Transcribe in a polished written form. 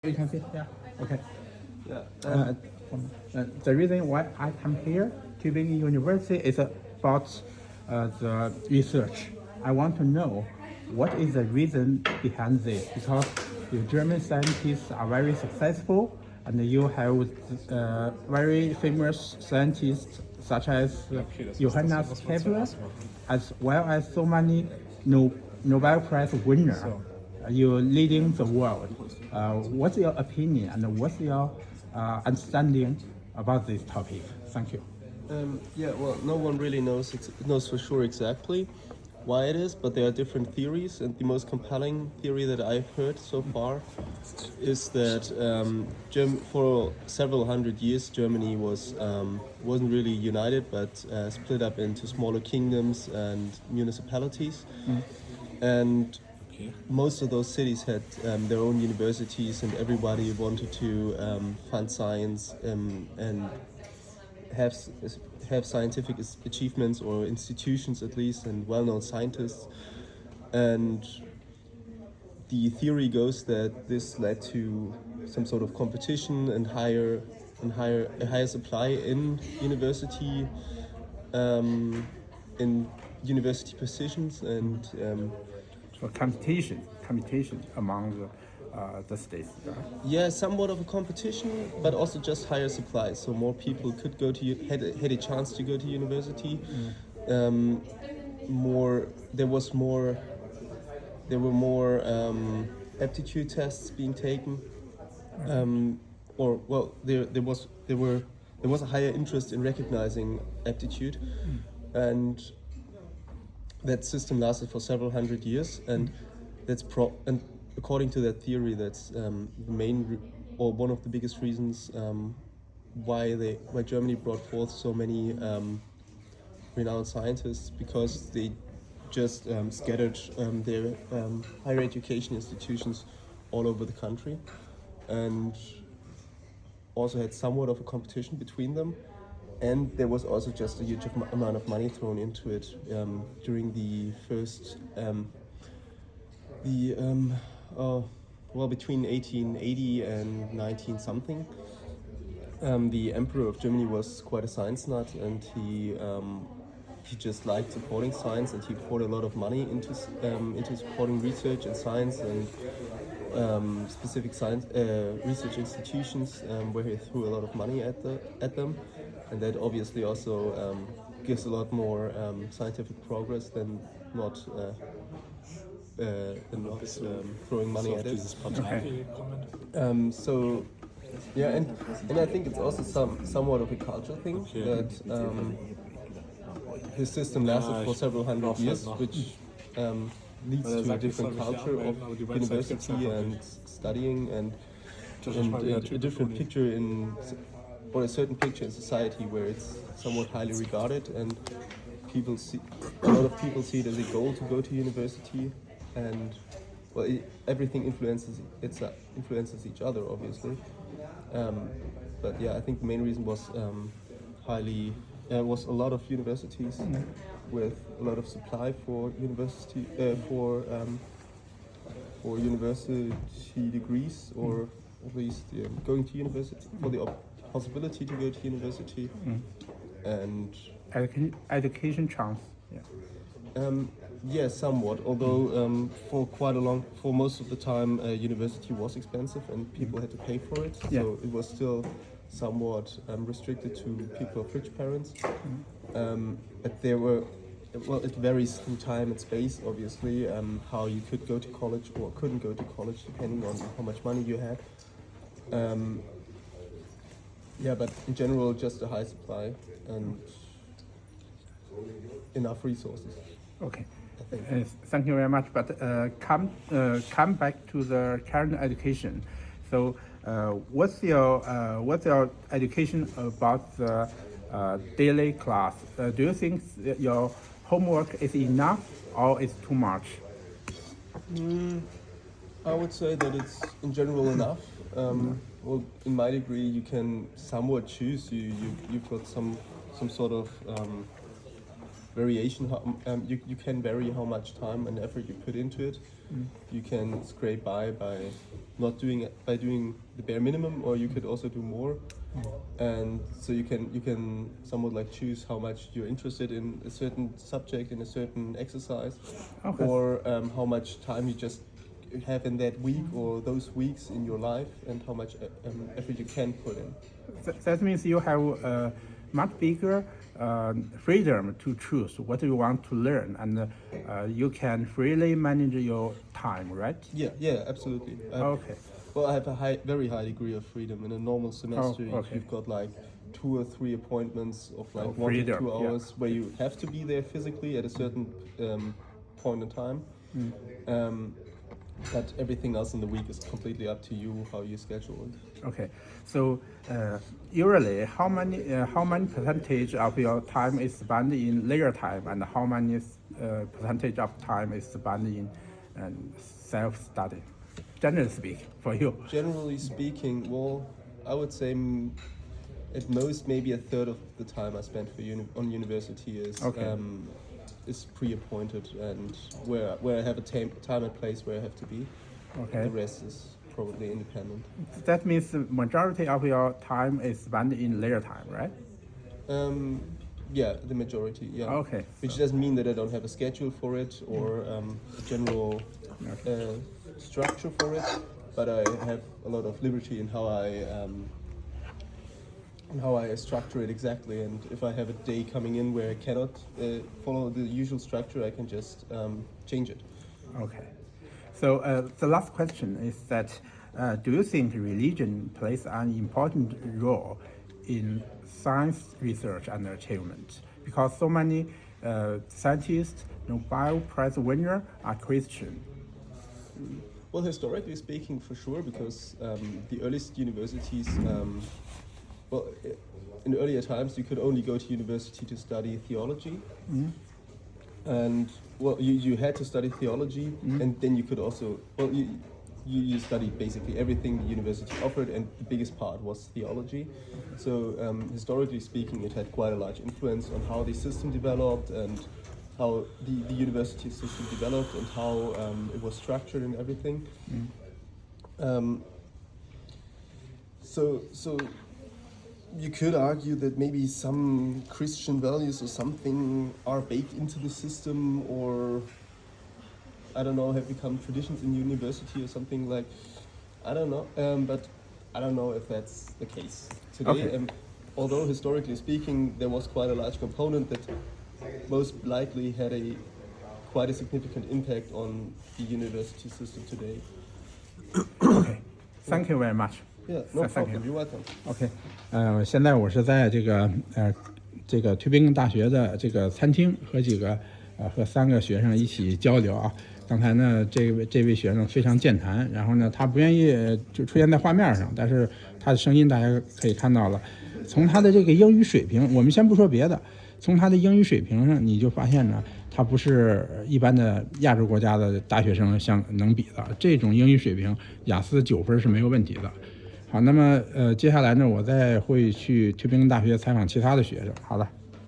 You can see, yeah, okay. Yeah. The reason why I come here to Beijing University is about the research. I want to know what is the reason behind this, because your German scientists are very successful, and you have very famous scientists such as Johannes Kepler, as well as so many Nobel Prize winners. You're leading the world. What's your opinion and what's your understanding about this topic? Thank you. Well, no one really knows for sure exactly why it is, but there are different theories, and the most compelling theory that I've heard so far is that for several hundred years Germany wasn't really united, but split up into smaller kingdoms and municipalities, and most of those cities had their own universities, and everybody wanted to fund science and have scientific achievements, or institutions at least, and well-known scientists. And the theory goes that this led to some sort of competition and a higher supply in university positions, and So competition among the states. Right? yeah, somewhat of a competition, but also just higher supply. So more people could had a chance to go to university. There were more aptitude tests being taken, there was a higher interest in recognizing aptitude, and that system lasted for several hundred years, and and according to that theory, that's the main or one of the biggest reasons why Germany brought forth so many renowned scientists, because they just scattered their higher education institutions all over the country, and also had somewhat of a competition between them. And there was also just a huge amount of money thrown into it during the first, between 1880 and 19 something. The Emperor of Germany was quite a science nut, and he just liked supporting science, and he poured a lot of money into supporting research and science, and specific science research institutions where he threw a lot of money at them, and that obviously also gives a lot more scientific progress than not throwing money at it. So yeah, and I think it's also somewhat of a cultural thing that his system lasted for several hundred years, which leads to a different culture of university and studying, and a different picture or a certain picture in society where it's somewhat highly regarded, and a lot of people see it as a goal to go to university, and everything influences each other, obviously. But yeah, I think the main reason was was a lot of universities with a lot of supply for university degrees, or at least going to university, for the possibility to go to university, and education chance. yeah, somewhat. Although for most of the time, university was expensive and people had to pay for it, so it was still somewhat restricted to people of rich parents. But it varies through time and space, obviously, how you could go to college or couldn't go to college, depending on how much money you had. But in general, just a high supply and enough resources. Okay. Thank you very much. But come back to the current education. So, what's your education about the daily class? Do you think that your homework is enough or is too much? I would say that it's in general enough. Well, in my degree, you can somewhat choose. You've got some sort of variation. You can vary how much time and effort you put into it. You can scrape by not doing it, by doing the bare minimum, or you could also do more. And so you can somewhat like choose how much you're interested in a certain subject, in a certain exercise, Okay. or how much time you just have in that week or those weeks in your life, and how much effort you can put in. That means you have much bigger freedom to choose what you want to learn, and you can freely manage your time, right? Yeah, absolutely. Okay. Well, I have a very high degree of freedom. In a normal semester, okay. you've got like 2 or 3 appointments of like 1 to freedom, 2 hours yeah. where you have to be there physically at a certain point in time. But everything else in the week is completely up to you how you schedule it. Okay. So usually, how many percentage of your time is spent in leisure time, and how many percentage of time is spent in self-study? Generally speaking, for you. Generally speaking, well, I would say at most maybe a third of the time I spent on university is pre-appointed, and where I have a time and place where I have to be. Okay. The rest is probably independent. That means the majority of your time is spent in leisure time, right? Yeah, the majority. Yeah. Okay. Which doesn't mean that I don't have a schedule for it or a general structure for it, but I have a lot of liberty in how I structure it exactly. And if I have a day coming in where I cannot follow the usual structure, I can just change it. Okay. So the last question is that do you think religion plays an important role in science research and achievement? Because so many scientists, Nobel Prize winners are Christian. Well, historically speaking, for sure, because the earliest universities, in earlier times, you could only go to university to study theology. And well, you had to study theology, and then you could also, well, you studied basically everything the university offered, and the biggest part was theology. So historically speaking, it had quite a large influence on how the system developed and how the university system developed and how it was structured and everything. So you could argue that maybe some Christian values or something are baked into the system, or I don't know, have become traditions in university or something like, I don't know, but I don't know if that's the case today. Okay. Although historically speaking, there was quite a large component that most likely had quite a significant impact on the university system today. Okay. Thank you very much. Yeah, no Thank you. problem. You're welcome. OK，现在我是在这个图宾根大学的这个餐厅和和3个学生一起交流啊。刚才呢，这位学生非常健谈，然后呢，他不愿意就出现在画面上，但是他的声音大家可以看到了。从他的这个英语水平，我们先不说别的，从他的英语水平上，你就发现呢，他不是一般的亚洲国家的大学生能比的。这种英语水平，雅思9分是没有问题的。好，那么接下来呢，我再会去图宾根大学采访其他的学生。好了。